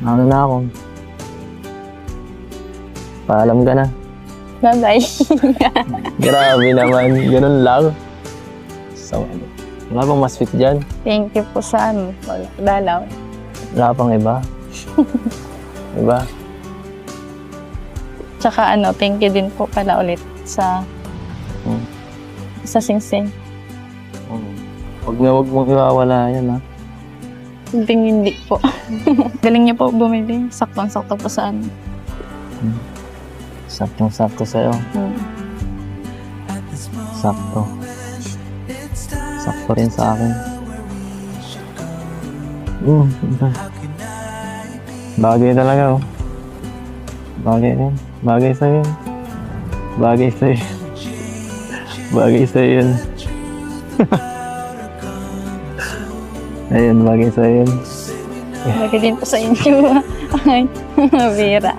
Ano na ako? Paalam ka na. Bye-bye. Grabe naman. Ganun lang. So, wala bang mas sweet dyan? Thank you po sa pagdalaw. Wala pang iba? Iba? Tsaka thank you din po pala ulit sa sa Singsing. Huwag mong iwawala yan, ha? Hindi po. Galing niya po bumili. Saktong-sakto po sa Saktong-sakto sa'yo. Sakto. Sakto rin sa akin. Bagay talaga, oh. Bagay rin. Bagay sa'yo. Bagay sa'yo. Bagay sa'yo yun. Ayun, bagay sa'yo yun. Bagay din po sa inyo. Ay, bira.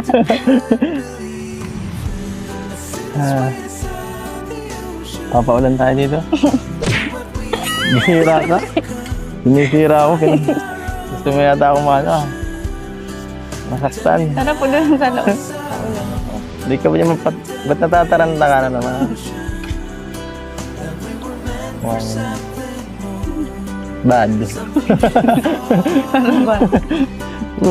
Papaulan tayo dito. Sinisira ka? Sinisira ako. Gusto mo yata akong masaktan. Tara po doon sa loob. Hindi ka ba niya ba't natataranta ka na naman? Bad. Ano ba? Ano